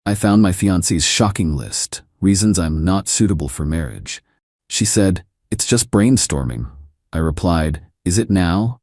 I found my fiance's shocking list, reasons I'm not suitable for marriage. She said, "It's just brainstorming." I replied, "Is it now?"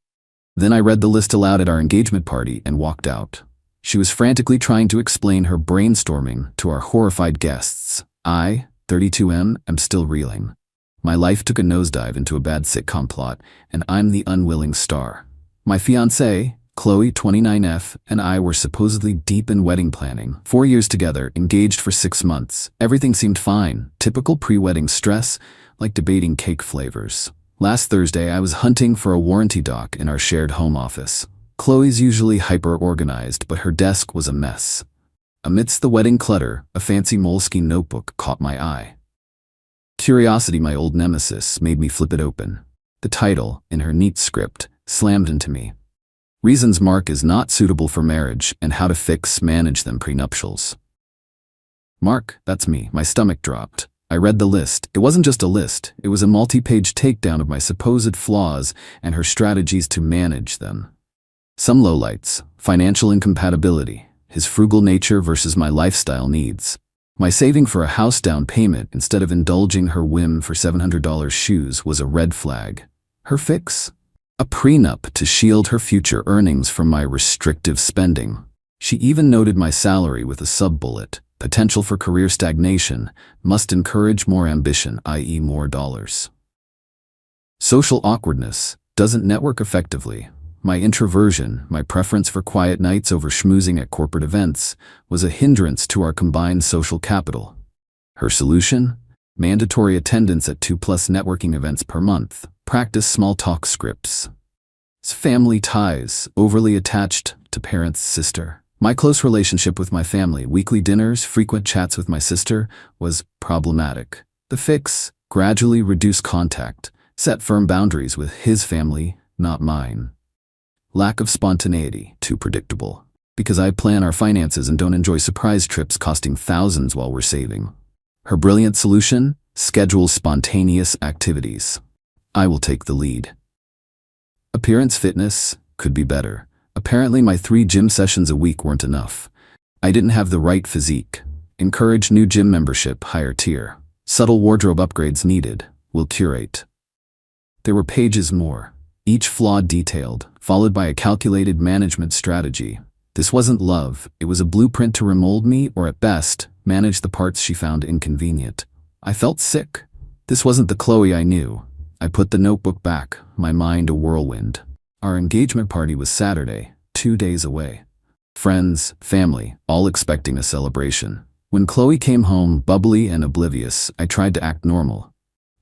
Then I read the list aloud at our engagement party and walked out. She was frantically trying to explain her brainstorming to our horrified guests. I, 32M, am still reeling. My life took a nosedive into a bad sitcom plot, and I'm the unwilling star. My fiancée, Chloe, 29F, and I were supposedly deep in wedding planning. 4 years together, engaged for 6 months. Everything seemed fine. Typical pre-wedding stress, like debating cake flavors. Last Thursday, I was hunting for a warranty doc in our shared home office. Chloe's usually hyper-organized, but her desk was a mess. Amidst the wedding clutter, a fancy moleskin notebook caught my eye. Curiosity, my old nemesis, made me flip it open. The title, in her neat script, slammed into me. Reasons Mark is not suitable for marriage and how to manage them prenuptials. Mark, that's me. My stomach dropped. I read the list. It wasn't just a list. It was a multi-page takedown of my supposed flaws and her strategies to manage them. Some lowlights: financial incompatibility, his frugal nature versus my lifestyle needs, my saving for a house down payment instead of indulging her whim for $700 shoes was a red flag. Her fix? A prenup to shield her future earnings from my restrictive spending. She even noted my salary with a sub-bullet: potential for career stagnation, must encourage more ambition, i.e. more dollars. Social awkwardness, doesn't network effectively. My introversion, my preference for quiet nights over schmoozing at corporate events, was a hindrance to our combined social capital. Her solution? Mandatory attendance at 2+ networking events per month. Practice small talk scripts. Family ties, overly attached to parents' sister. My close relationship with my family, weekly dinners, frequent chats with my sister, was problematic. The fix? Gradually reduce contact, set firm boundaries with his family, not mine. Lack of spontaneity, too predictable. Because I plan our finances and don't enjoy surprise trips costing thousands while we're saving. Her brilliant solution? Schedule spontaneous activities. I will take the lead. Appearance fitness could be better. Apparently my 3 gym sessions a week weren't enough. I didn't have the right physique. Encourage new gym membership, higher tier. Subtle wardrobe upgrades needed. Will curate. There were pages more, each flaw detailed, followed by a calculated management strategy. This wasn't love, it was a blueprint to remold me or at best, manage the parts she found inconvenient. I felt sick. This wasn't the Chloe I knew. I put the notebook back, my mind a whirlwind. Our engagement party was Saturday, 2 days away. Friends, family, all expecting a celebration. When Chloe came home, bubbly and oblivious, I tried to act normal.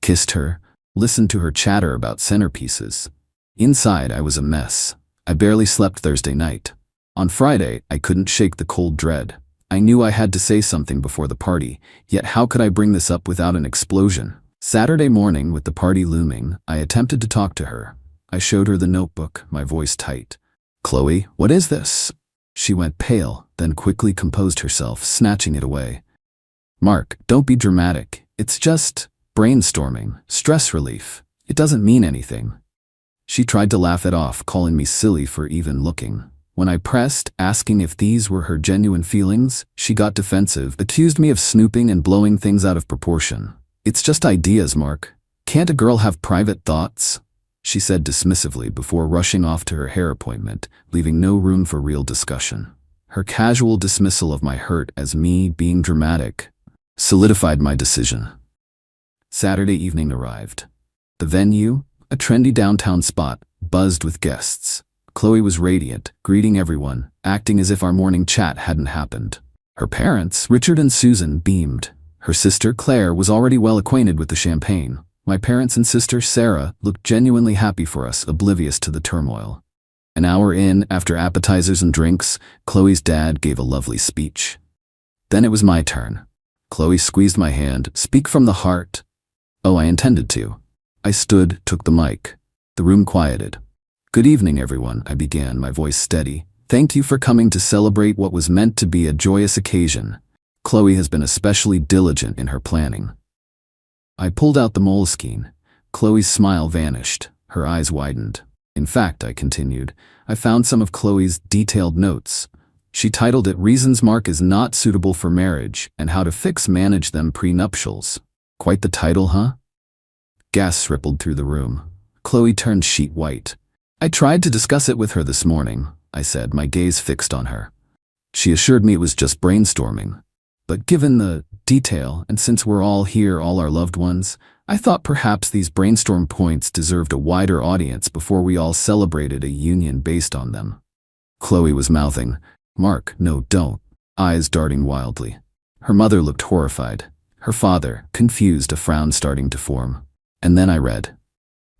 Kissed her, listened to her chatter about centerpieces. Inside, I was a mess. I barely slept Thursday night. On Friday, I couldn't shake the cold dread. I knew I had to say something before the party, yet how could I bring this up without an explosion? Saturday morning, with the party looming, I attempted to talk to her. I showed her the notebook, my voice tight. "Chloe, what is this?" She went pale, then quickly composed herself, snatching it away. "Mark, don't be dramatic. It's just brainstorming, stress relief. It doesn't mean anything." She tried to laugh it off, calling me silly for even looking. When I pressed, asking if these were her genuine feelings, she got defensive, accused me of snooping and blowing things out of proportion. "It's just ideas, Mark. Can't a girl have private thoughts?" She said dismissively before rushing off to her hair appointment, leaving no room for real discussion. Her casual dismissal of my hurt as me being dramatic solidified my decision. Saturday evening arrived. The venue, a trendy downtown spot, buzzed with guests. Chloe was radiant, greeting everyone, acting as if our morning chat hadn't happened. Her parents, Richard and Susan, beamed. Her sister, Claire, was already well acquainted with the champagne. My parents and sister, Sarah, looked genuinely happy for us, oblivious to the turmoil. An hour in, after appetizers and drinks, Chloe's dad gave a lovely speech. Then it was my turn. Chloe squeezed my hand. "Speak from the heart." Oh, I intended to. I stood, took the mic. The room quieted. "Good evening, everyone," I began, my voice steady. "Thank you for coming to celebrate what was meant to be a joyous occasion. Chloe has been especially diligent in her planning." I pulled out the moleskine. Chloe's smile vanished. Her eyes widened. "In fact," I continued, "I found some of Chloe's detailed notes. She titled it Reasons Mark is Not Suitable for Marriage and How to Manage Them Prenuptials. Quite the title, huh? Gasps rippled through the room. Chloe turned sheet white. I tried to discuss it with her this morning, I said, my gaze fixed on her. She assured me it was just brainstorming. But given the detail, and since we're all here, all our loved ones, I thought perhaps these brainstorm points deserved a wider audience before we all celebrated a union based on them. Chloe was mouthing, Mark, no, don't, eyes darting wildly. Her mother looked horrified. Her father, confused, a frown starting to form. And then I read.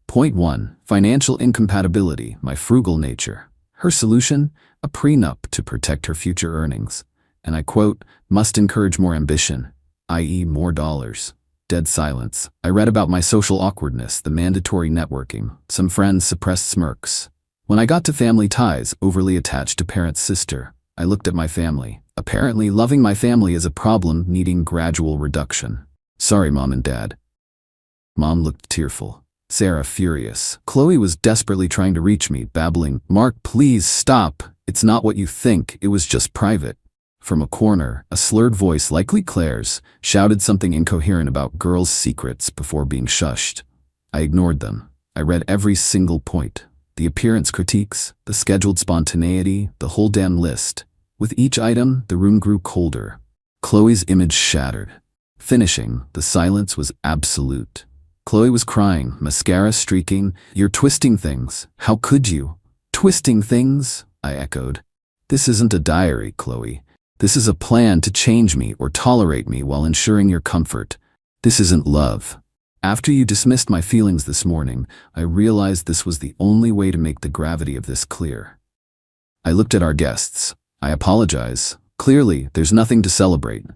Point 1. Financial incompatibility, my frugal nature. Her solution? A prenup to protect her future earnings. And I quote, must encourage more ambition, i.e. more dollars. Dead silence. I read about my social awkwardness, the mandatory networking, some friends' suppressed smirks. When I got to family ties, overly attached to parent's sister, I looked at my family. Apparently, loving my family is a problem needing gradual reduction. Sorry, Mom and Dad. Mom looked tearful. Sarah furious. Chloe was desperately trying to reach me, babbling, Mark, please stop. It's not what you think. It was just private. From a corner, a slurred voice, likely Claire's, shouted something incoherent about girls' secrets before being shushed. I ignored them. I read every single point. The appearance critiques, the scheduled spontaneity, the whole damn list. With each item, the room grew colder. Chloe's image shattered. Finishing, the silence was absolute. Chloe was crying, mascara streaking. You're twisting things. How could you? Twisting things? I echoed. This isn't a diary, Chloe. This is a plan to change me or tolerate me while ensuring your comfort. This isn't love. After you dismissed my feelings this morning, I realized this was the only way to make the gravity of this clear. I looked at our guests. I apologize. Clearly, there's nothing to celebrate.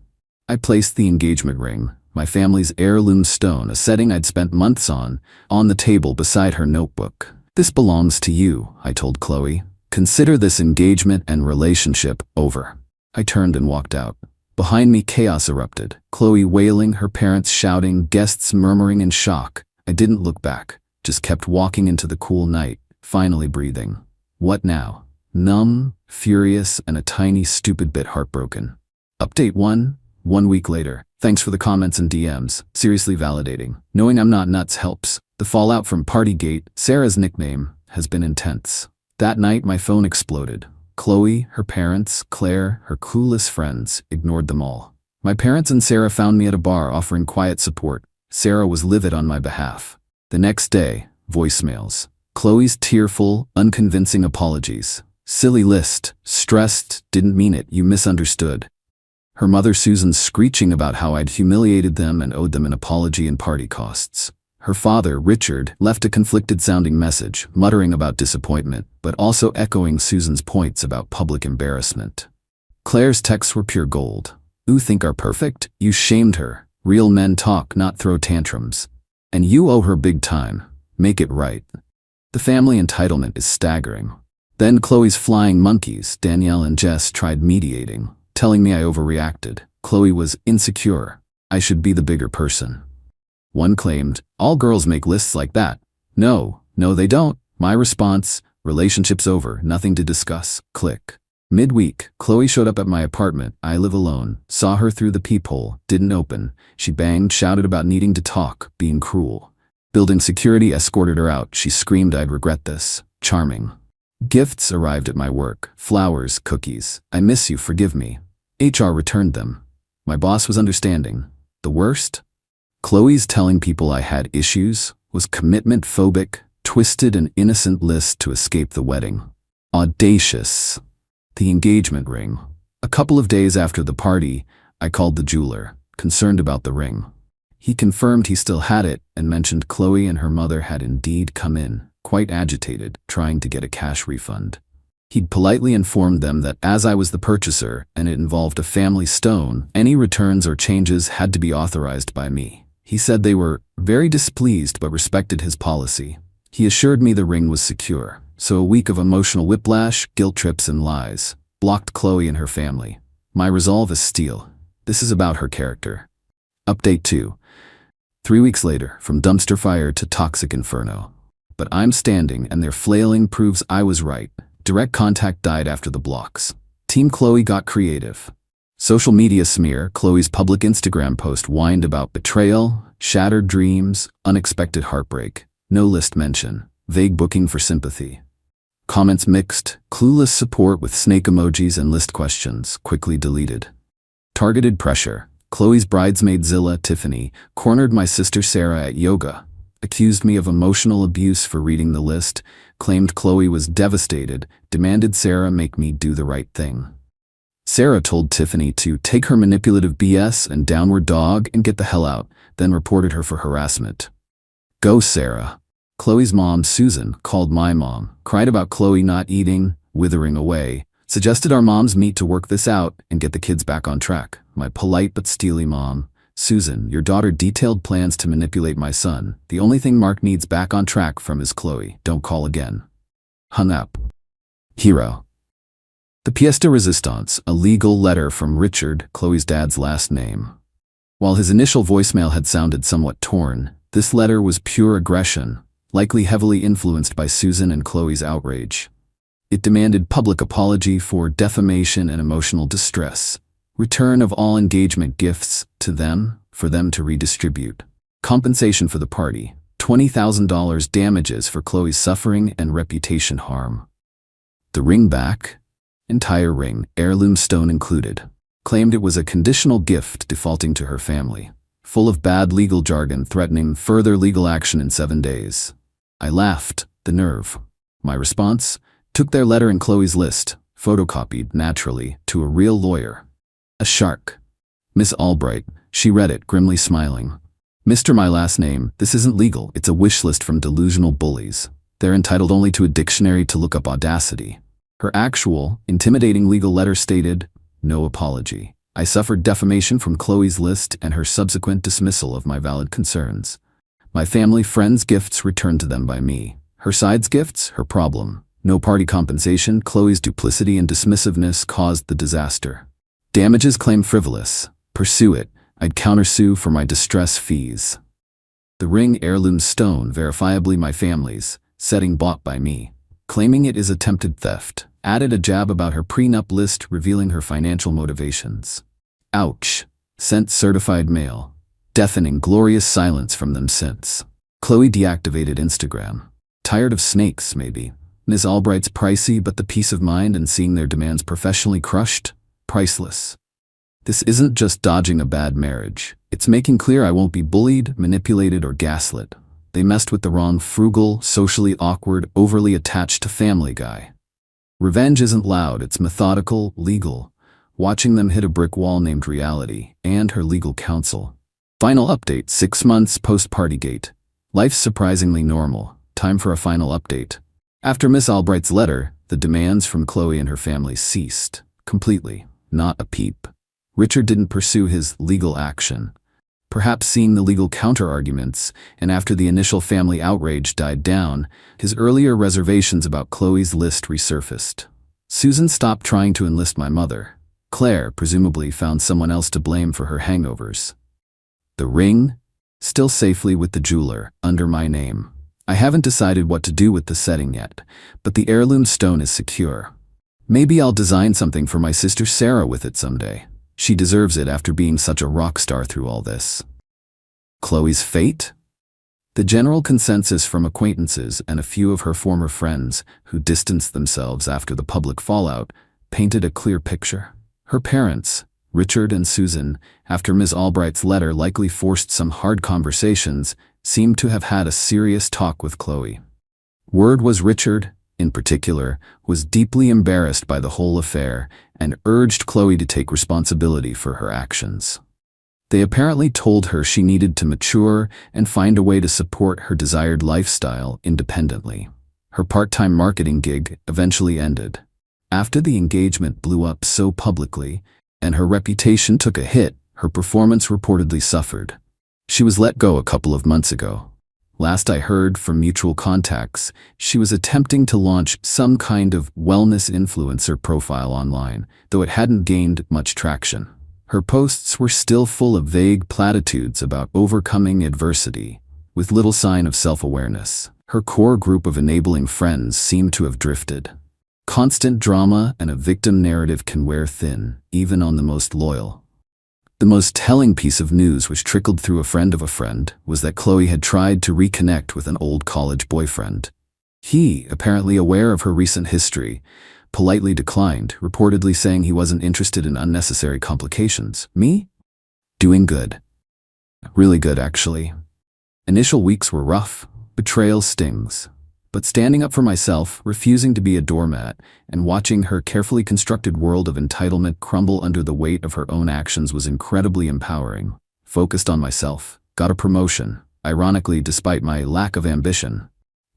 I placed the engagement ring, my family's heirloom stone, a setting I'd spent months on the table beside her notebook. This belongs to you, I told Chloe. Consider this engagement and relationship over. I turned and walked out. Behind me, chaos erupted. Chloe wailing, her parents shouting, guests murmuring in shock. I didn't look back, just kept walking into the cool night, finally breathing. What now? Numb, furious, and a tiny stupid bit heartbroken. Update 1. 1 week later. Thanks for the comments and DMs. Seriously validating. Knowing I'm not nuts helps. The fallout from Partygate, Sarah's nickname, has been intense. That night, my phone exploded. Chloe, her parents, Claire, her coolest friends, ignored them all. My parents and Sarah found me at a bar offering quiet support. Sarah was livid on my behalf. The next day, voicemails. Chloe's tearful, unconvincing apologies. Silly list. Stressed, didn't mean it, you misunderstood. Her mother Susan screeching about how I'd humiliated them and owed them an apology and party costs. Her father, Richard, left a conflicted-sounding message, muttering about disappointment, but also echoing Susan's points about public embarrassment. Claire's texts were pure gold. You think are perfect? You shamed her. Real men talk, not throw tantrums. And you owe her big time. Make it right. The family entitlement is staggering. Then Chloe's flying monkeys, Danielle and Jess, tried mediating, telling me I overreacted. Chloe was insecure. I should be the bigger person. One claimed, all girls make lists like that. No, they don't. My response, relationship's over, nothing to discuss. Click. Midweek, Chloe showed up at my apartment. I live alone. Saw her through the peephole. Didn't open. She banged, shouted about needing to talk, being cruel. Building security escorted her out. She screamed I'd regret this. Charming. Gifts arrived at my work. Flowers, cookies. I miss you, forgive me. HR returned them. My boss was understanding. The worst? Chloe's telling people I had issues, was commitment phobic, twisted an innocent list to escape the wedding. Audacious. The engagement ring. A couple of days after the party, I called the jeweler, concerned about the ring. He confirmed he still had it and mentioned Chloe and her mother had indeed come in, quite agitated, trying to get a cash refund. He'd politely informed them that as I was the purchaser and it involved a family stone, any returns or changes had to be authorized by me. He said they were very displeased but respected his policy. He assured me the ring was secure. So a week of emotional whiplash, guilt trips, and lies blocked Chloe and her family. My resolve is steel. This is about her character. Update 2. 3 weeks later, from dumpster fire to toxic inferno. But I'm standing and their flailing proves I was right. Direct contact died after the blocks. Team Chloe got creative. Social media smear, Chloe's public Instagram post whined about betrayal, shattered dreams, unexpected heartbreak. No list mention. Vague booking for sympathy. Comments mixed, clueless support with snake emojis and list questions, quickly deleted. Targeted pressure. Chloe's bridesmaid Zilla, Tiffany, cornered my sister Sarah at yoga, accused me of emotional abuse for reading the list, claimed Chloe was devastated, demanded Sarah make me do the right thing. Sarah told Tiffany to take her manipulative BS and downward dog and get the hell out, then reported her for harassment. Go Sarah. Chloe's mom, Susan, called my mom, cried about Chloe not eating, withering away, suggested our moms meet to work this out and get the kids back on track. My polite but steely mom, Susan, your daughter detailed plans to manipulate my son. The only thing Mark needs back on track from is Chloe. Don't call again. Hung up. Hero. The pièce de résistance, a legal letter from Richard, Chloe's dad's last name. While his initial voicemail had sounded somewhat torn, this letter was pure aggression, likely heavily influenced by Susan and Chloe's outrage. It demanded public apology for defamation and emotional distress, return of all engagement gifts to them for them to redistribute, compensation for the party, $20,000 damages for Chloe's suffering and reputation harm. The ring back, entire ring, heirloom stone included, claimed it was a conditional gift defaulting to her family, full of bad legal jargon threatening further legal action in 7 days. I laughed, the nerve. My response? Took their letter and Chloe's list, photocopied, naturally, to a real lawyer. A shark. Miss Albright, she read it, grimly smiling. Mr. My last name, this isn't legal, it's a wish list from delusional bullies. They're entitled only to a dictionary to look up audacity. Her actual, intimidating legal letter stated, no apology. I suffered defamation from Chloe's list and her subsequent dismissal of my valid concerns. My family friends' gifts returned to them by me. Her side's gifts, her problem. No party compensation, Chloe's duplicity and dismissiveness caused the disaster. Damages claim frivolous. Pursue it. I'd countersue for my distress fees. The ring, heirloom stone, verifiably my family's, setting bought by me. Claiming it is attempted theft. Added a jab about her prenup list revealing her financial motivations. Ouch. Sent certified mail. Deafening glorious silence from them since. Chloe deactivated Instagram. Tired of snakes, maybe. Ms. Albright's pricey, but the peace of mind and seeing their demands professionally crushed? Priceless. This isn't just dodging a bad marriage. It's making clear I won't be bullied, manipulated, or gaslit. They messed with the wrong frugal, socially awkward, overly attached to family guy. Revenge isn't loud, it's methodical, legal. Watching them hit a brick wall named reality, and her legal counsel. Final update, 6 months post-Partygate. Life's surprisingly normal. Time for a final update. After Miss Albright's letter, the demands from Chloe and her family ceased. Completely. Not a peep. Richard didn't pursue his legal action. Perhaps seeing the legal counter-arguments, and after the initial family outrage died down, his earlier reservations about Chloe's list resurfaced. Susan stopped trying to enlist my mother. Claire presumably found someone else to blame for her hangovers. The ring? Still safely with the jeweler, under my name. I haven't decided what to do with the setting yet, but the heirloom stone is secure. Maybe I'll design something for my sister Sarah with it someday. She deserves it after being such a rock star through all this. Chloe's fate? The general consensus from acquaintances and a few of her former friends who distanced themselves after the public fallout painted a clear picture. Her parents, Richard and Susan, after Ms. Albright's letter likely forced some hard conversations, seemed to have had a serious talk with Chloe. Word was Richard, in particular, was deeply embarrassed by the whole affair and urged Chloe to take responsibility for her actions. They apparently told her she needed to mature and find a way to support her desired lifestyle independently. Her part-time marketing gig eventually ended. After the engagement blew up so publicly, and her reputation took a hit, her performance reportedly suffered. She was let go a couple of months ago. Last I heard from mutual contacts, she was attempting to launch some kind of wellness influencer profile online, though it hadn't gained much traction. Her posts were still full of vague platitudes about overcoming adversity, with little sign of self-awareness. Her core group of enabling friends seemed to have drifted. Constant drama and a victim narrative can wear thin, even on the most loyal. The most telling piece of news, which trickled through a friend of a friend, was that Chloe had tried to reconnect with an old college boyfriend. He, apparently aware of her recent history, politely declined, reportedly saying he wasn't interested in unnecessary complications. Me? Doing good. Really good, actually. Initial weeks were rough. Betrayal stings. But standing up for myself, refusing to be a doormat, and watching her carefully constructed world of entitlement crumble under the weight of her own actions was incredibly empowering. Focused on myself. Got a promotion, ironically despite my lack of ambition.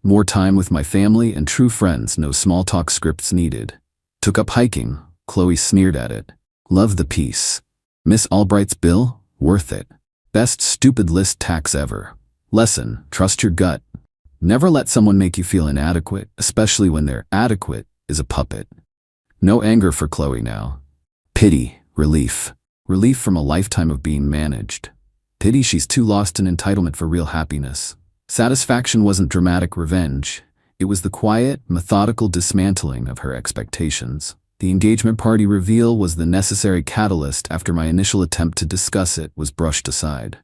More time with my family and true friends, no small talk scripts needed. Took up hiking. Chloe sneered at it. Love the peace. Miss Albright's bill? Worth it. Best stupid list tax ever. Lesson, trust your gut. Never let someone make you feel inadequate, especially when their adequate is a puppet. No anger for Chloe now. Pity, relief. Relief from a lifetime of being managed. Pity she's too lost in entitlement for real happiness. Satisfaction wasn't dramatic revenge. It was the quiet, methodical dismantling of her expectations. The engagement party reveal was the necessary catalyst after my initial attempt to discuss it was brushed aside.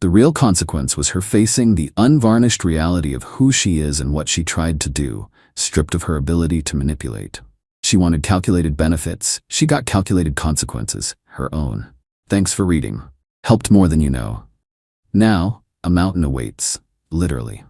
The real consequence was her facing the unvarnished reality of who she is and what she tried to do, stripped of her ability to manipulate. She wanted calculated benefits. She got calculated consequences, her own. Thanks for reading. Helped more than you know. Now, a mountain awaits, literally.